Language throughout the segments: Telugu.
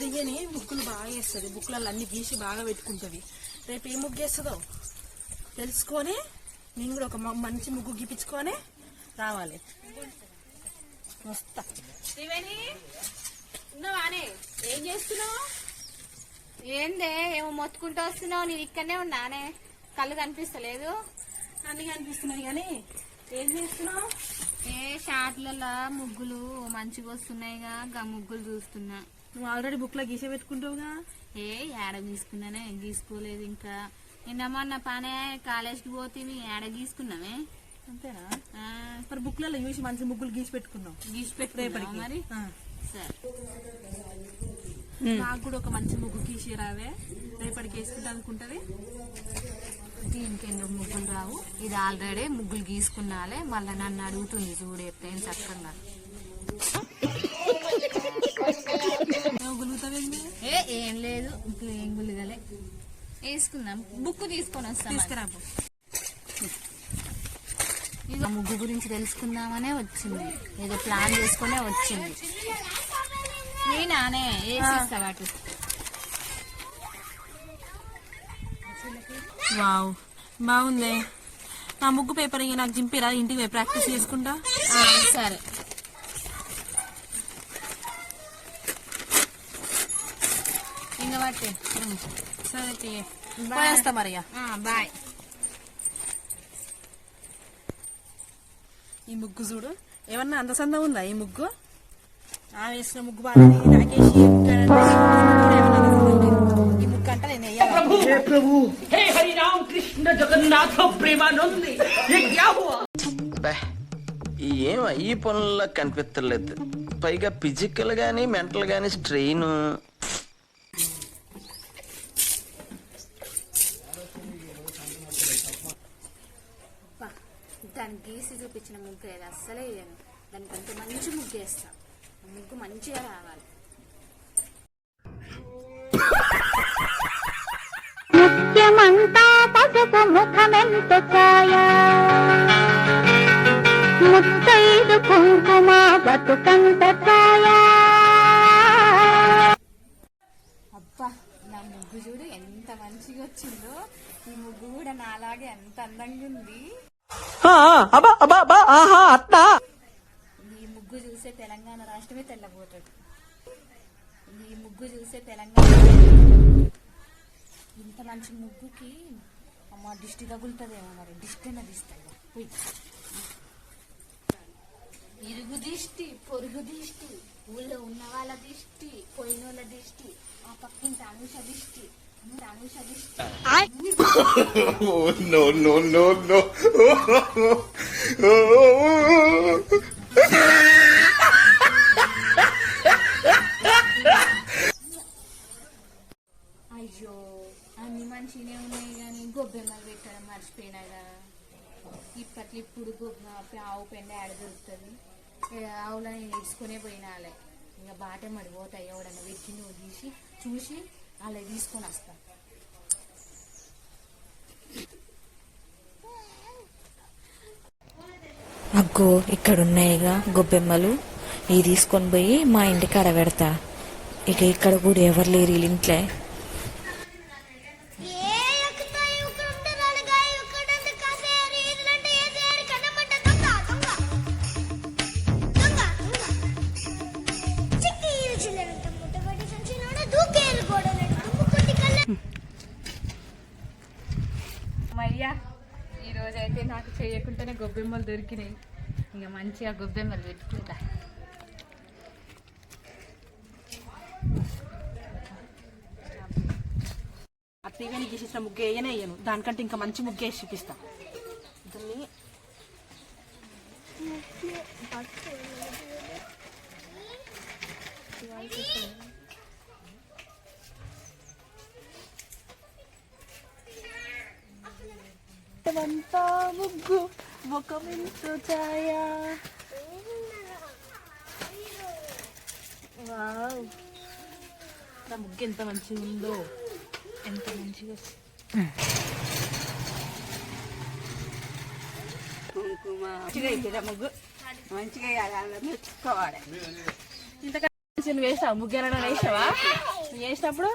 దియ్యని ముగ్గులు బాగా వేస్తుంది, బుక్లలో అన్ని గీసి బాగా పెట్టుకుంటుంది. రేపు ఏ ముగ్గు వేస్తుందో తెలుసుకొని నేను కూడా ఒక మంచి ముగ్గు గీపించుకొని రావాలి. వస్తా. ఉన్నావానే? ఏం చేస్తున్నావు? ఏందే ఏమో మొత్తుకుంటూ వస్తున్నావు? నేను ఇక్కడనే ఉన్నానే, కళ్ళు కనిపిస్తలేదు. అన్ని కనిపిస్తున్నాయి కానీ ఏం చేస్తున్నావు? ఏ షాట్లలో ముగ్గులు మంచిగా వస్తున్నాయిగా, గా ముగ్గులు చూస్తున్నా. నువ్వు ఆల్రెడీ బుక్ లో గీసే పెట్టుకుంటావుగా. ఏ ఏడ గీసుకున్నానే, గీసుకోలేదు ఇంకా. నిన్నమన్న పనే కాలేజ్కి పోతే ఏడ గీసుకున్నామే. అంతేనా? మరి బుక్లలో చూసి మంచి ముగ్గులు గీసి పెట్టుకున్నావు. గీసి పెట్టుకున్నా మరి. సరే, నాకు కూడా ఒక మంచి ముగ్గు గీసి రావే, రేపటికి వేసుకుంటా అనుకుంటది. దీనికి ఎందుకు ముగ్గులు రావు? ఇది ఆల్రెడీ ముగ్గులు గీసుకున్నాలే, మళ్ళీ నన్ను అడుగుతుంది చూడు ఎప్పుడైనా చక్కగా. ఏం లేదు, ఇప్పుడు ఏం గులిగలే. వేసుకుందాం, బుక్ తీసుకొని వస్తాం. తీసుకురాబు. ఇక ముగ్గు గురించి తెలుసుకుందామనే వచ్చింది, ఏదో ప్లాన్ చేసుకునే వచ్చింది. నేనానే వేసిస్తా వాటి. వావ్, బాగుంది. నా ముగ్గు పేపర్ ఇక నాకు చింపిరా, ఇంటికి పోయి ప్రాక్టీస్ చేసుకుంటా. సరే, ఇంకా పట్టే. సరే పోయేస్తా మరి. బాయ్. ఈ ముగ్గు చూడు, ఏమన్నా అందసందం ఉందా ఈ ముగ్గు? వేసిన ముగ్గు బాగుంది, నాకేసి ఈ ముగ్గు అంటే నేను ఏం ఈ పనుల్లో కనిపించలేదు. పైగా ఫిజికల్ గానీ మెంటల్ గానీ స్ట్రెయిన్. దానికి గీసి చూపించిన ముగ్గు ఏది అస్సలే వేయను. దానికంటే మంచి ముగ్గు వేస్తా, ముగ్గు మంచిగా రావాలి. ముత్యమంతా పసుపు ముఖమెంత ఛాయ, ముత్తైదు కుంకుమ బతుకంత ఛాయ. అబ్బా, నా ముగ్గు చూడు ఎంత మంచిగా వచ్చిందో. ఈ ముగ్గు కూడా నాలాగే ఎంత అందంగా ఉంది. ఈ ముగ్గు చూసే తెలంగాణ రాష్ట్రమే తెల్లబోతుంది. ఈ ముగ్గు చూసే తెలంగాణ. ఇంత మంచి ముగ్గుకి అమ్మ దిష్టి తగులుతుందేమో, మరి దిష్టి అన్నది ఇస్తాయి. ఇరుగు దిష్టి, పొరుగు దిష్టి, ఊళ్ళో ఉన్న వాళ్ళ దిష్టి, పోయిన వాళ్ళ దిష్టి, ఆ పక్కింటి అనుష దిష్టి, అనుష దిష్టి. అయ్యో, అన్ని మంచిగానే ఉన్నాయి కానీ గొబ్బెమ్మలు పెట్టడం మర్చిపోయినాగా. ఇప్పట్లో ఇప్పుడు ఆవు పెండ ఆడ దొరుకుతుంది. ఆవులని నేర్చుకునే పోయినాలే. ఇంకా బాట మడిపోతాయి, ఎవడన్నా వెతికి నువ్వు తీసి చూసి అలా తీసుకొని వస్తా. అగ్గో, ఇక్కడున్నాయిగా గొబ్బెమ్మలు. ఇవి తీసుకొని పోయి మా ఇంటికి అడబెడతా. ఇక ఇక్కడ కూడా ఎవరు లేరు వీళ్ళ ఇంట్లో. అయ్యా, ఈరోజైతే నాకు చేయకుండానే గొబ్బెమ్మలు దొరికినాయి. ఇక మంచిగా గొబ్బెమ్మలు పెట్టుకుంటా. అత్తయ్యని గీసిన ముగ్గు వేయనే వేయను, దానికంటే ఇంకా మంచి ముగ్గు వేసి చూపిస్తా. దాన్ని అంతా ముగ్గు ముఖమెంతో ఛాయ. వావ్, నా ముగ్గు ఎంత మంచిగా ఉందో, ఎంత మంచిగా కుంకుమ మంచిగా అవుతుందా ముగ్గు? మంచిగా మెచ్చుకోవాలి. నువ్వు వేసావు ముగ్గురు వేసావా నువ్వు వేసినప్పుడు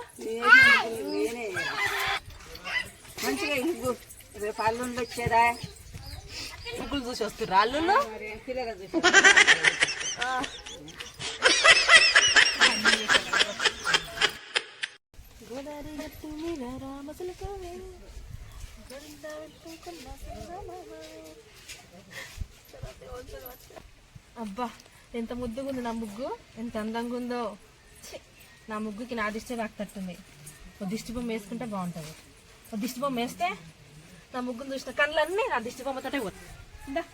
మంచిగా ఇంగు రేపు అల్లుండి వచ్చేదా ముగ్గులు చూసి వస్తుర్రా అల్లుళ్ళు పిల్లగా చూసి అబ్బా ఎంత ముద్దుగా ఉంది నా ముగ్గు ఎంత అందంగా ఉందో ఛీ, నా ముగ్గుకి నా దిష్టి తాకుతట్టుంది ఒక దిష్టి బొమ్మ వేసుకుంటే బాగుంటుంది ఒక దిష్టి బొమ్మ వేస్తే నా ముగ్గును చూసిన కళ్ళన్నీ నా దిష్టి బొమ్మతోటే పోతుంది ఇందా.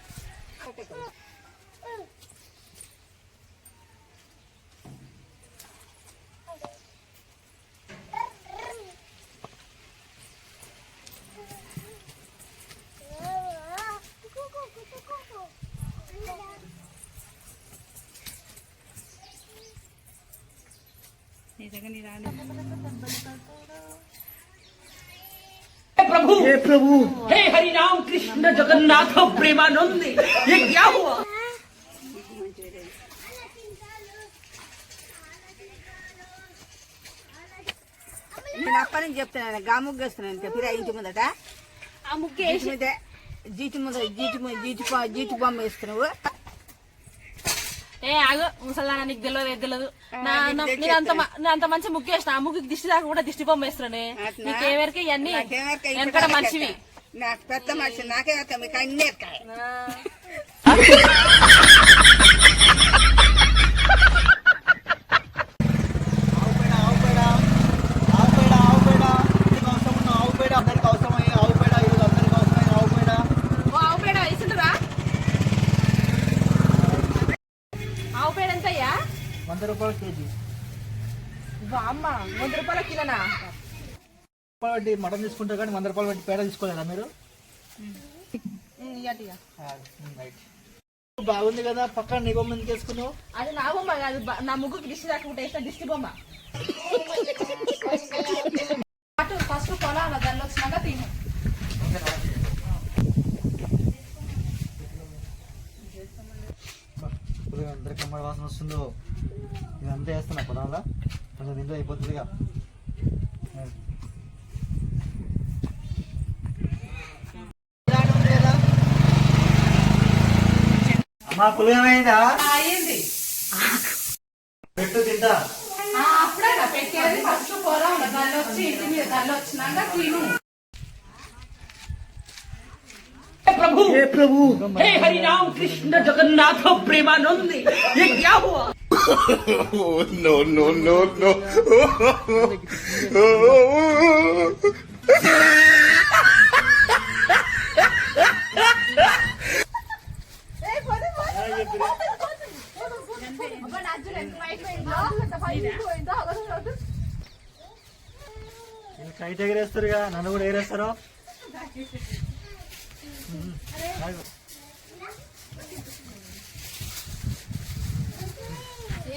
हे प्रभु हे हरि राम कृष्ण जगन्नाथ प्रेमानंद ये क्या हुआ నేను అప్పటి నుంచి చెప్తున్నాను గా ముగ్గు వేస్తున్నాను ఇంకా పిరా ఇంటి ముందట ఆ ముగ్గు జీటి మీద జీటి బొమ్మ వేస్తున్నావు ఏ ఆగు ముసలానా నీకు తెలియదు నేను అంత మంచి ముగ్గు వేసిన ఆ ముగ్గుకి దిష్టి దాకా కూడా దిష్టి బొమ్మ వేస్తున్నానే నీకేవరికి ఇవన్నీ వెనకడ మనిషివి నాకు పెద్ద మనిషి నాకే మీకు అన్నీ ఎక్కాయి ఆవు పేడ వేసిండ్రా ఆవు పేడ ఎంతయ్యా 100 రూపాయలు కేజీ అమ్మ 100 రూపాయల కిలోనా పెట్టి మటన్ తీసుకుంటారు కానీ 100 రూపాయలు పెట్టి పేడ తీసుకోలేదా మీరు బాగుంది కదా పక్కన నీ బొమ్మ ఎందుకు వేసుకున్నావు అది నా బొమ్మ కాదు నా ముగ్గుకి దిష్టి దాక్కుంటే వేసిన దిష్టి బొమ్మ ఫస్ట్ పొలాల దానిలో వచ్చినాక తిను అందరికి అమ్మాయి వాసన వస్తుందో ఇదంతా వేస్తున్నా పొలంలో కొంచెం నిండు అయిపోతుందిగా అమ్మా పులిగమైందా అయ్యింది పెట్టు తింటా అప్పుడే పెట్టేది ఫస్ట్ పొలం దానిలో వచ్చి ఇంటి మీద దానిలో వచ్చినాక తిను प्रभु हे प्रभु हे हरि राम कृष्ण जगन्नाथ प्रेमानंद ये क्या हुआ no no no no kite ఎగరేస్తారుగా నన్ను కూడా ఎగరేస్తారు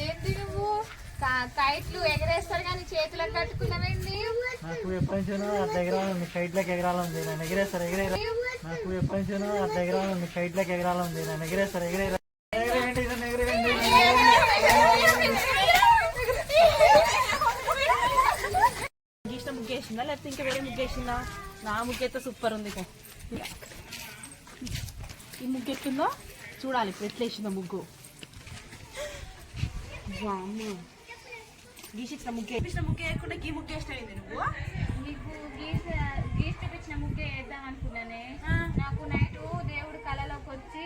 ఏంటి నువ్వు కైట్లు ఎగరేస్తారు కానీ చేతులకు కట్టుకున్నావేంటి నాకు ఎప్పటి నుంచో అట్లా ఎగరాలని కైట్లకి ఎగరాలంది నన్ను ఎగరేస్తారు ఎగరేరా నాకు ఎప్పటి నుంచో అట్లా ఎగరాలని కైట్లకి ఎగరాలంది నన్ను ఎగరేస్తారు ఎగరేరా గీసిన ముగ్గేసిందా లేకపోతే ఇంకా వేరే ముగ్గేసిందా నా ముగ్గైతే సూపర్ ఉంది ఈ ముగ్గు ఎట్లుందో చూడాలి ఇప్పుడు ఎట్లా వేసిందో ముగ్గు గీసిన ముగ్గు వేయకుండా ఈ ముగ్గు వేసినవి నువ్వు నీకు గీసి చూపించిన ముగ్గే వేద్దాం అనుకున్నానే నాకు నైట్ దేవుడు కళలోకి వచ్చి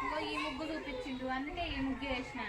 ఇంకో ఈ ముగ్గు చూపించిండు అందుకే ఈ ముగ్గు వేసిన